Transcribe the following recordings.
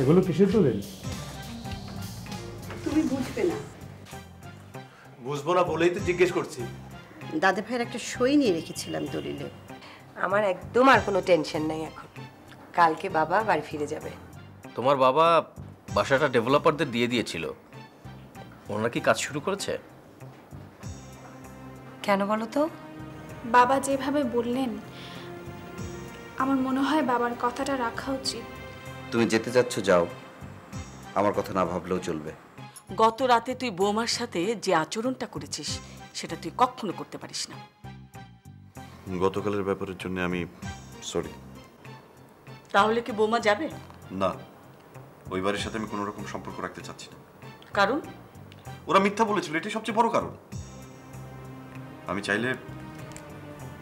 এগুলো কিসের দলিল? তুমি বুঝবে না। বুঝবো না বলেই তো জিজ্ঞেস করছি। দাদা ভাইয়ের একটা সই নিয়ে রেখেছিলাম দলিলে। আমার একদম আর কোনো টেনশন নাই এখন। কালকে বাবা বাড়ি ফিরে যাবে। তোমার বাবা বাসাটা ডেভেলপারদের দিয়ে দিয়েছিল, ওনারা কি কাজ শুরু করেছে? কেন বলো তো? বাবা যেভাবে বললেন আমার মনে হয় বাবার কথাটা রাখা উচিত। তুমি যেতে যাচ্ছ যাও, আমার কথা না ভাবলেও চলবে। গত রাতে তুই বৌমার সাথে যে আচরণটা করেছিস সেটা তুই কখনো করতে পারিস না। গতকালের ব্যাপারের জন্য আমি সরি। তাহলে কি বৌমা যাবে? না, ওই বাড়ির সাথে আমি কোনো রকম সম্পর্ক রাখতে চাচ্ছি না। কারণ? ওরা মিথ্যা বলেছিল, এটাই সবচেয়ে বড় কারণ। আমি চাইলে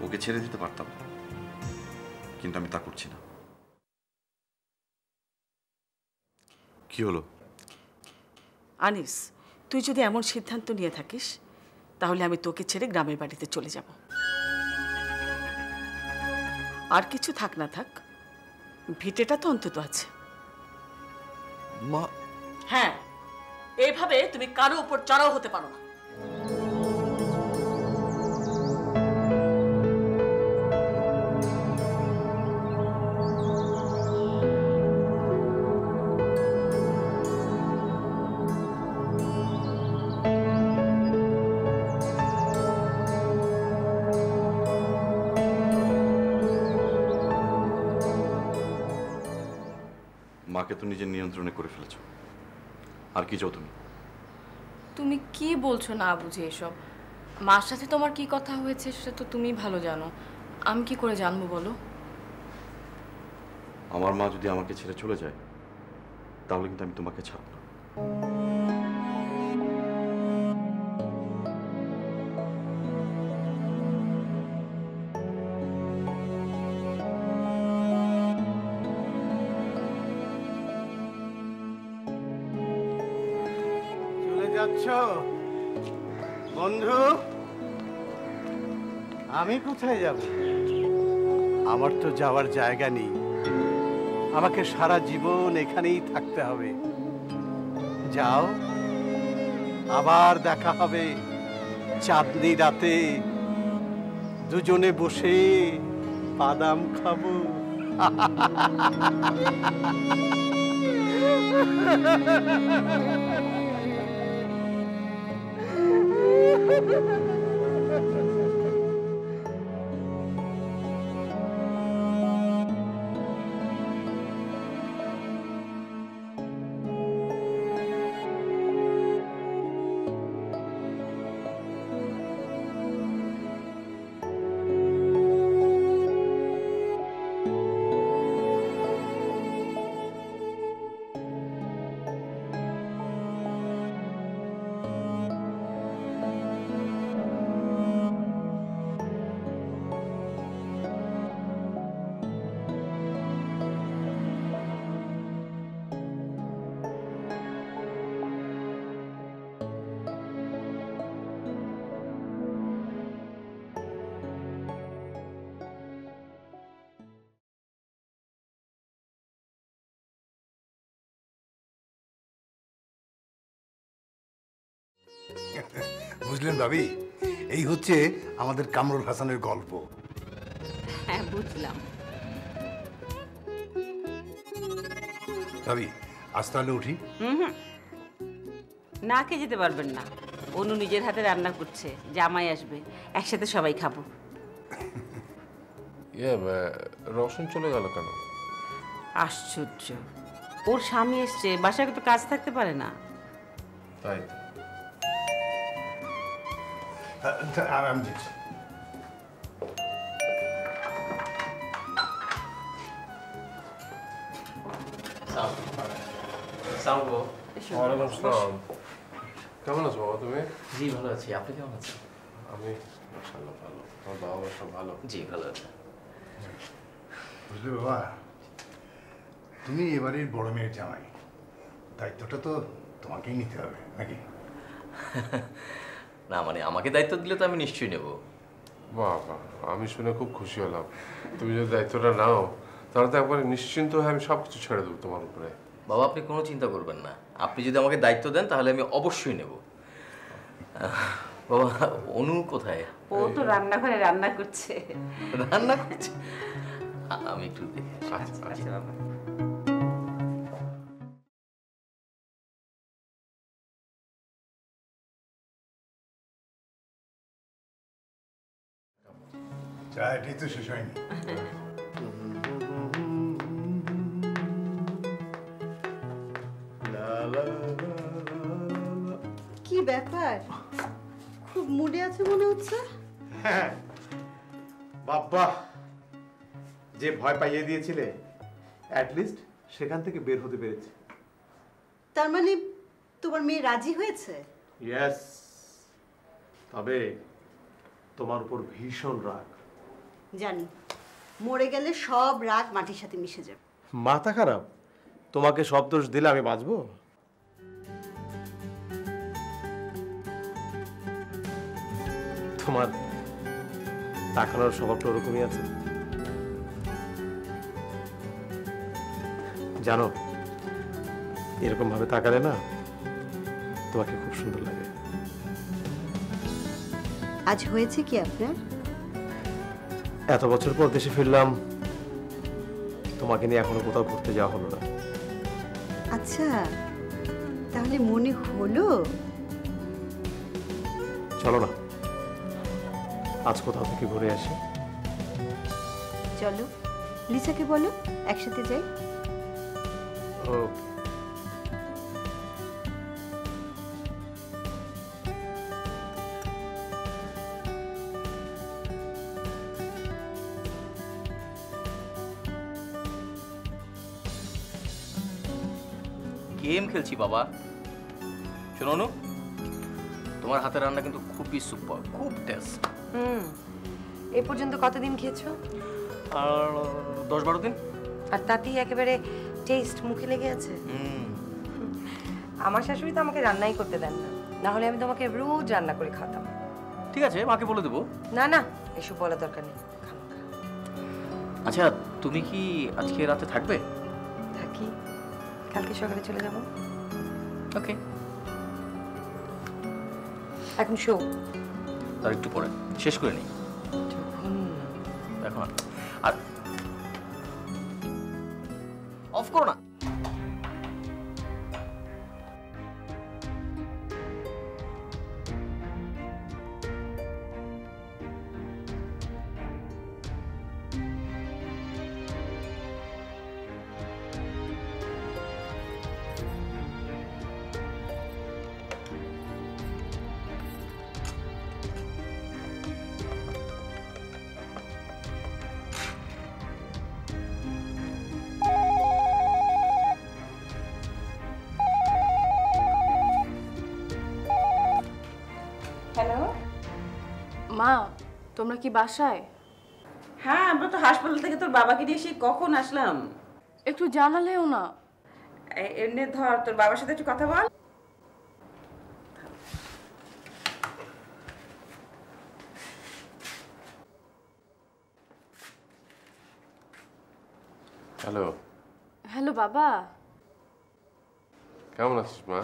ওকে ছেড়ে দিতে পারতাম, কিন্তু আমি তা করছি না। কি হলো? আনিস, তুই যদি এমন সিদ্ধান্ত নিয়ে থাকিস তাহলে আমি তোকে ছেড়ে গ্রামের বাড়িতে চলে যাব। আর কিছু থাক না থাক, ভিটেটা তো অন্তত আছে। মা, হ্যাঁ, এইভাবে তুমি কারো উপর চড়াও হতে পারো না। মাকে তো নিজের নিয়ন্ত্রণে করে ফেলেছো, আর কি চাও তুমি? তুমি কি বলছো না বুঝে এসব? মার সাথে তোমার কি কথা হয়েছে সেটা তো তুমি ভালো জানো, আমি কি করে জানবো বলো? আমার মা যদি আমাকে ছেড়ে চলে যায় তাহলে কিন্তু আমি তোমাকে ছাড়ব না। বন্ধু, আমি কোথায় যাব? আমার তো যাওয়ার জায়গা নেই, আমাকে সারা জীবন এখানেই থাকতে হবে। যাও, আবার দেখা হবে চাঁদনি রাতে, দুজনে বসে বাদাম খাবো। বুঝলেন ভাবি, এই হচ্ছে আমাদের কামরুল হাসানের গল্প। হ্যাঁ, বুঝলাম। ভাবি, আজ তাহলে উঠি। না খেয়ে যেতে পারবেন না, অনু নিজের হাতে রান্না করছে, জামাই আসবে, একসাথে সবাই খাবো। রওশন চলে গেল কেন? আশ্চর্য, ওর স্বামী এসছে, বাসায় তো কাজ থাকতে পারে না। তাই আমি দিচ্ছি। কেমন আছো বাবা তুমি? জি ভালো আছি, আপনি কেমন আছেন? আমি মাশাআল্লাহ ভালো। আমার বাবা মা সব ভালো? জি ভালো আছে। বুঝলে বাবা, তুমি এবারের বড় মেয়ের জামাই, দায়িত্বটা তো তোমাকেই নিতে হবে নাকি? না মানে আমাকে দায়িত্ব দিলে তো আমি নিশ্চয়ই নেব। বাবা, আমি শুনে খুব খুশি হলাম। তুমি যদি দায়িত্বটা নাও তাহলে তো একবারে নিশ্চিন্ত হয়ে আমি সব কিছু ছেড়ে দেবো তোমার উপরে। বাবা আপনি কোনো চিন্তা করবেন না, আপনি যদি আমাকে দায়িত্ব দেন তাহলে আমি অবশ্যই নেব। বাবা অনু কোথায়? ও তো রান্নাঘরে রান্না করছে। রান্না করছে? আমি একটু দেখে আচ্ছা বাবা। চা এটাই তো শেষ হয়নি। কি ব্যাপার, খুব মুডে আছে মনে হচ্ছে। হ্যাঁ বাবা, যে ভয় পাইয়ে দিয়েছিলে অ্যাটলিস্ট সেখান থেকে বের হতে পেরেছি। তার মানে তোমার মেয়ে রাজি হয়েছে? ইয়েস, তবে তোমার উপর ভীষণ রাগ। জানি, মরে গেলে সব রাগ মাটির সাথে মিশে যাবে। মাথা খারাপ, তোমাকে সব দোষ দিলে আমি বাঁচবো? তোমার তাকানোর স্বভাবটা ওরকমই আছে। জানো, এরকম ভাবে তাকালে না তোমাকে খুব সুন্দর লাগে। আজ হয়েছে কি আপনার? এত বছর পর দেশে ফিরলাম, তোমাকে নিয়ে এখনো কোথাও ঘুরতে যাওয়া হলো না। আচ্ছা, তাহলে মনে হলো? চলো না আজ কোথাও থেকে ঘুরে আসি। চলো, লিসাকে বলো একসাথে যাই। ওকে। গেম খেলছি বাবা। শোনো অনু, তোমার হাতের রান্না কিন্তু খুবই সুপার, খুব টেস্ট। এই পর্যন্ত কতদিন খেয়েছো? আর 10-12 দিন। আর তাতেই একেবারে টেস্ট মুখে লেগে আছে। আমার শাশুড়ি তো আমাকে রান্নাই করতে দেন না, না হলে আমি তোমাকে রোজ রান্না করে খাতাম। ঠিক আছে, মাকে বলে দেবো। না না, এসব বলার দরকার নেই। আচ্ছা, তুমি কি আজকে রাতে থাকবে? থাকি, কালকে সকালে চলে যাব। ওকে। এখন শো। তার একটু পরে শেষ করে নিই। দেখো না, আর অফ করো না। হ্যালো মা, তোমরা কি বাসায়? হ্যাঁ, আমরা তো হাসপাতাল থেকে তোর বাবাকে নিয়ে এসে কখন আসলাম। একটু জানালেও না। এমনি ধর, তোর বাবার সাথে একটু কথা বল। হ্যালো। হ্যালো বাবা। কেমন আছিস মা?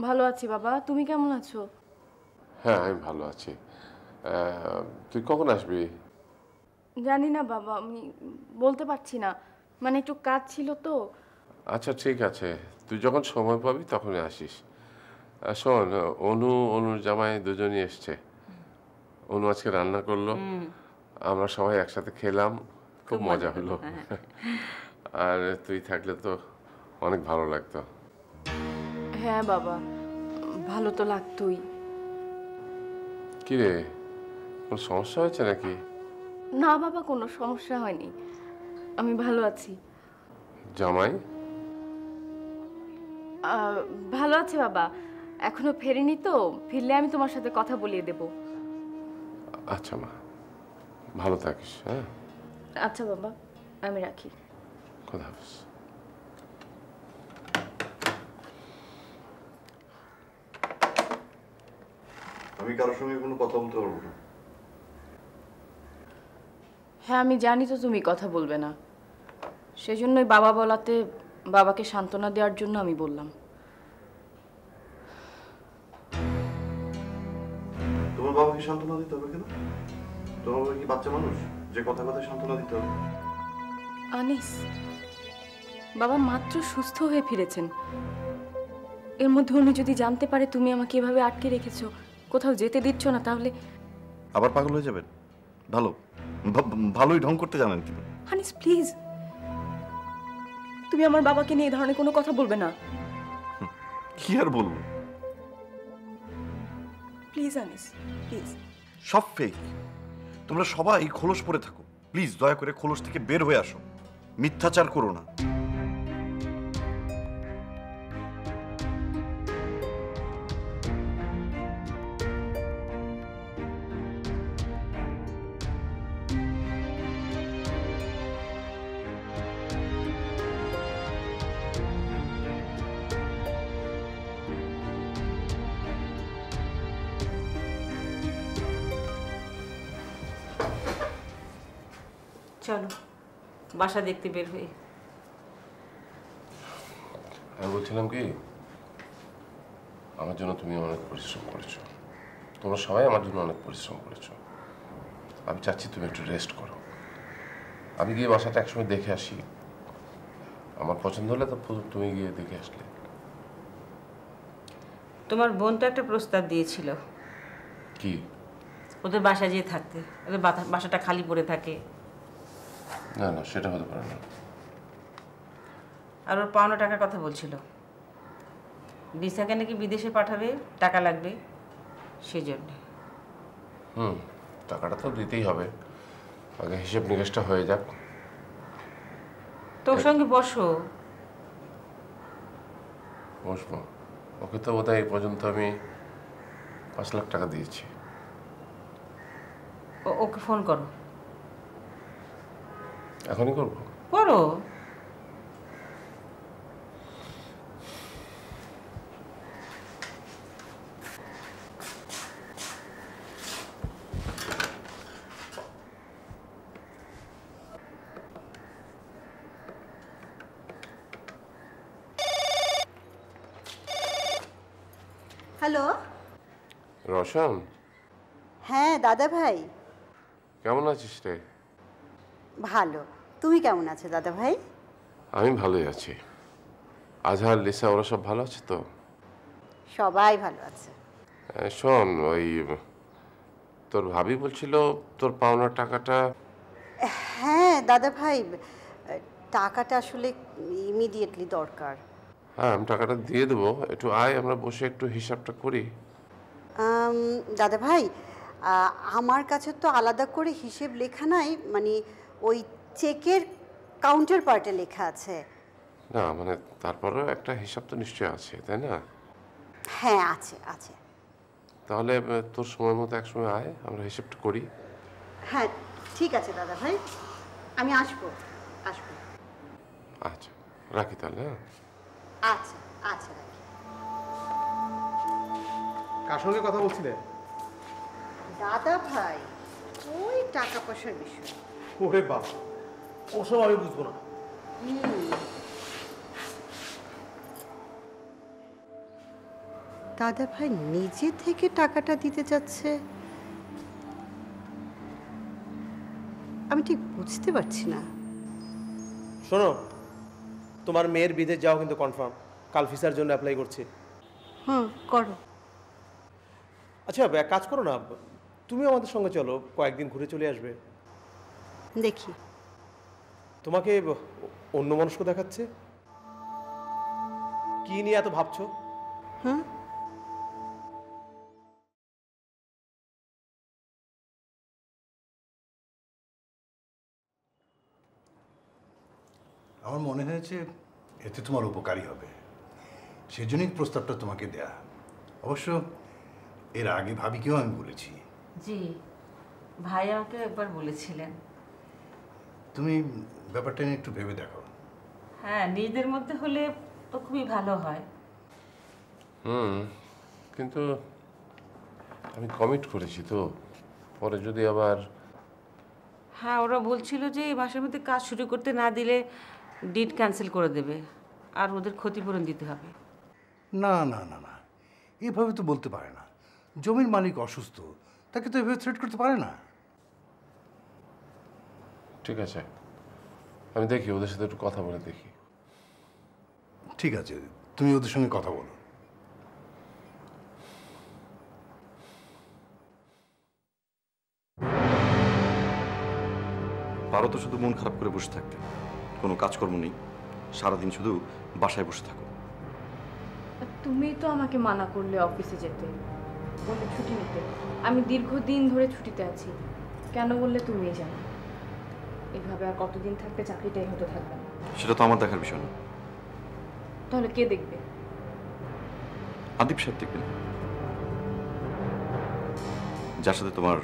ভালো আছি বাবা, তুমি কেমন আছো? হ্যাঁ আমি ভালো আছি। তুই কখন আসবি? জানি না বাবা, আমি বলতে পারছি না, মানে একটু কাজ ছিল তো। আচ্ছা ঠিক আছে, তুই যখন সময় পাবি তখনই আসিস। শোন, অনুর জামাই দুজনই এসছে। অনু আজকে রান্না করলো, আমরা সবাই একসাথে খেলাম, খুব মজা হলো। আর তুই থাকলে তো অনেক ভালো লাগতো। হ্যাঁ বাবা, ভালো তো লাগতোই। কি রে, কোনো সমস্যা হয়েছে নাকি? না বাবা, কোনো সমস্যা হয়নি, আমি ভালো আছি। জামাই ভালো আছে বাবা, এখনো ফেরেনি তো, ফিরলে আমি তোমার সাথে কথা বলিয়ে দেব। আচ্ছা মা, ভালো থাকিস। হ্যাঁ আচ্ছা বাবা, আমি রাখি। খোদা হাফেজ। আমি কারোর সঙ্গে কোনো কথা বলতে পারবো না। হ্যাঁ আমি জানি তো তুমি কথা বলবে না, সেজন্যই বাবা বলাতে বাবাকে সান্ত্বনা দেওয়ার জন্য আমি বললাম। তোমার বাবাকে সান্ত্বনা দিতে হবে কেন? তোমার বাবা কি বাচ্চা মানুষ যে কথা কথা সান্ত্বনা দিতে হবে? আনিস, বাবা মাত্র সুস্থ হয়ে ফিরেছেন। এর মধ্যে উনি যদি জানতে পারে তুমি আমাকে এভাবে আটকে রেখেছো, কোথাও যেতে দিচ্ছ না, তাহলে আবার পাগল হয়ে যাবেন। ভালোই ঢং করতে জানেন তিনি। আনিস প্লিজ, তুমি আমার বাবাকে নিয়ে এই ধরনের কোনো কথা বলবে না। কি আর বলবো? Please Anis, please. সব ফেক। তোমরা সবাই খোলস পরে থাকো। প্লিজ দয়া করে খোলস থেকে বের হয়ে আসো। মিথ্যাচার করো না। চলো বাসা দেখতে বের হই। আমি বলছিলাম কি, আমার জন্য তুমি অনেক পরিশ্রম করেছো, তোমরা সবাই আমার জন্য অনেক পরিশ্রম করেছো। আমি চাচ্ছি তুমি একটু রেস্ট করো। আমি গিয়ে বাসাটা একসময় দেখে আসি, আমার পছন্দ হলে তো তুমি গিয়ে দেখে আসলে। তোমার বোন তো একটা প্রস্তাব দিয়েছিল, কি? ওদের বাসায় যেয়ে থাকতে, ওদের বাসাটা খালি পড়ে থাকে। না না, সেটা হতে পারে না। আর ওর পাওনা টাকার কথা বলছিল, দিশাকে নাকি বিদেশে পাঠাবে, টাকা লাগবে সেজন্য। টাকাটা তো দিতেই হবে, আগে হিসেব নিকেশটা হয়ে যাক। তোর সঙ্গে বসো। বসবো? ওকে তো বোধহয় এই পর্যন্ত আমি 5 লাখ টাকা দিয়েছি। ওকে ফোন করো। এখনই করবো? করো। হ্যালো। রোশন? হ্যাঁ দাদা ভাই। কেমন আছিস রে? ভালো। তুমি কেমন আছো দাদা ভাই? আমি ভালোই আছি। আজহার, লিসা ওরা সব ভালো আছে তো? সবাই ভালো আছে। শোন, ওই তোর ভাবি বলছিল তোর পাওনার টাকাটা। হ্যাঁ দাদা ভাই, টাকাটা আসলে ইমিডিয়েটলি দরকার। হ্যাঁ, আমি টাকাটা দিয়ে দেবো, একটু আয় আমরা বসে একটু হিসাবটা করি। দাদা ভাই, আমার কাছে তো আলাদা করে হিসেব লেখা নাই, মানে ওই চেকের কাউন্টার পার্টে লেখা আছে। না মানে তারপরেও একটা হিসাব তো নিশ্চয়ই আছে, তাই না? হ্যাঁ আছে আছে। তাহলে তোর সময় মতো একসময় আয়, আমরা হিসেবটা করি। হ্যাঁ ঠিক আছে দাদা ভাই, আমি আসবো। আচ্ছা রাখি তাহলে। হ্যাঁ আচ্ছা আচ্ছা রাখি। কার সঙ্গে কথা বলছিলে? দাদা ভাই, ওই টাকা পয়সার বিষয়। ওরে বাবা, ওসব আমি বুঝবো না। দাদা ভাই নিজে থেকে টাকাটা দিতে যাচ্ছে, আমি ঠিক বুঝতে পারছি না। শোনো, তোমার মেয়ের বিদেশ যাওয়া কিন্তু কনফার্ম। কাল ভিসার জন্য অ্যাপ্লাই করছি। করো। আচ্ছা এক কাজ করো না, তুমি আমাদের সঙ্গে চলো, কয়েকদিন ঘুরে চলে আসবে। দেখি। তোমাকে অন্য মনস্ক দেখাচ্ছে, কি নিয়ে এত ভাবছো? আমার মনে হয়েছে এতে তোমার উপকারী হবে, সেজন্যই প্রস্তাবটা তোমাকে দেয়া। অবশ্য এর আগে ভাবিকেও আমি বলেছি। জি, ভাই আমাকে একবার বলেছিলেন। তুমি ব্যাপারটা নিয়ে একটু ভেবে দেখো। হ্যাঁ, নিজেদের মধ্যে হলে তো খুবই ভালো হয়। কিন্তু আমি কমিট করেছি তো, পরে যদি আবার। হ্যাঁ, ওরা বলছিল যে এই মাসের মধ্যে কাজ শুরু করতে না দিলে ডিড ক্যান্সেল করে দেবে। আর ওদের ক্ষতিপূরণ দিতে হবে। না না না না, এভাবে তো বলতে পারে না। জমির মালিক অসুস্থ, তাকে তো এভাবে থ্রেট করতে পারে না। ঠিক আছে, আমি দেখি ওদের সাথে একটু কথা বলে দেখি। ঠিক আছে, তুমি ওদের সঙ্গে কথা বলো। পারো তো শুধু মন খারাপ করে বসে থাকতে, কোনো কাজকর্ম নেই, সারাদিন শুধু বাসায় বসে থাকো। তুমি তো আমাকে মানা করলে অফিসে যেতে, বলে ছুটি নিতে। আমি দীর্ঘদিন ধরে ছুটিতে আছি, কেন বললে তুমিই জানো। এভাবে আর কতদিন থাকবে, চাকরিটাই হতে থাকবে না। সেটা তো আমার দেখার বিষয় না। তাহলে কে দেখবে? আদিপ সাহেব দেখবেন, যার সাথে তোমার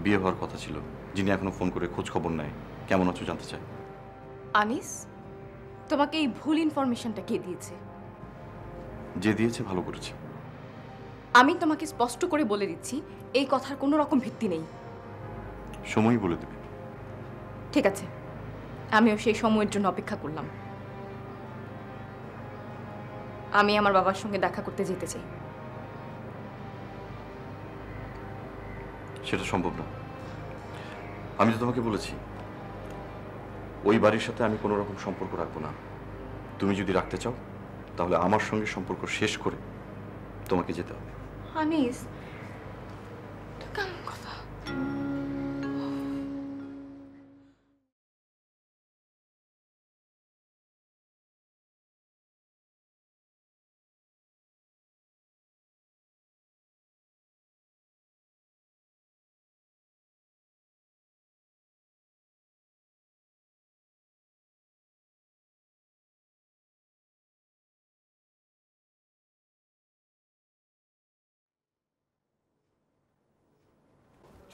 বিয়ে হওয়ার কথা ছিল, যিনি এখনো ফোন করে খোঁজ খবর নেয়, কেমন আছো জানতে চায়। আনিস, তোমাকে এই ভুল ইনফরমেশনটা কে দিয়েছে? যে দিয়েছে ভালো করেছে। আমি তোমাকে স্পষ্ট করে বলে দিচ্ছি, এই কথার কোনো রকম ভিত্তি নেই। সময়ই বলে দেবে। ঠিক আছে, আমিও সেই সময়ের জন্য অপেক্ষা করলাম। আমি আমার বাবার সঙ্গে দেখা করতে যেতে চাই। সেটা সম্ভব না। আমি তো তোমাকে বলেছি ওই বাড়ির সাথে আমি কোনো রকম সম্পর্ক রাখবো না। তুমি যদি রাখতে চাও তাহলে আমার সঙ্গে সম্পর্ক শেষ করে তোমাকে যেতে হবে। আনিস, কেমন কথা?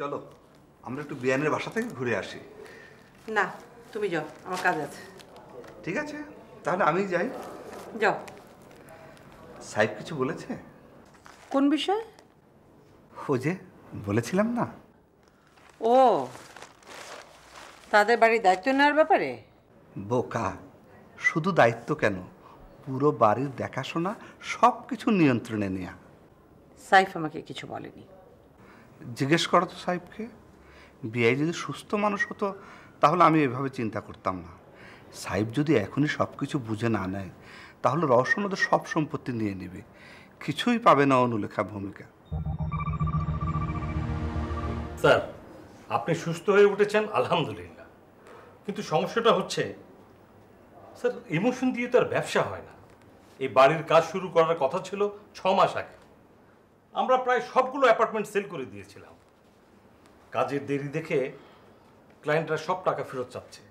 চলো আমরা একটু বিয়ানের বাসা থেকে ঘুরে আসি। না, তুমি যাও, আমার কাজ আছে। ঠিক আছে, তাহলে আমি যাই। যাও। সাহেব কিছু বলেছে? কোন বিষয়? ও যে বলেছিলাম না। ও, তাদের বাড়ির দায়িত্ব নেওয়ার ব্যাপারে? বোকা, শুধু দায়িত্ব কেন, পুরো বাড়ির দেখাশোনা সব কিছু নিয়ন্ত্রণে নেয়া। সাইফ আমাকে কিছু বলেনি। জিজ্ঞেস করো তো সাহেবকে। বিআই যদি সুস্থ মানুষ হতো তাহলে আমি এভাবে চিন্তা করতাম না। সাহেব যদি এখনই সব কিছু বুঝে না নেয় তাহলে রওশন ওদের সব সম্পত্তি নিয়ে নেবে, কিছুই পাবে না অনুলেখা ভূমিকা। স্যার, আপনি সুস্থ হয়ে উঠেছেন আলহামদুলিল্লাহ, কিন্তু সমস্যাটা হচ্ছে স্যার, ইমোশন দিয়ে তো আর ব্যবসা হয় না। এই বাড়ির কাজ শুরু করার কথা ছিল 6 মাস আগে। আমরা প্রায় সবগুলো অ্যাপার্টমেন্ট সেল করে দিয়েছিলাম। কাজের দেরি দেখে ক্লায়েন্টরা সব টাকা ফেরত চাচ্ছে।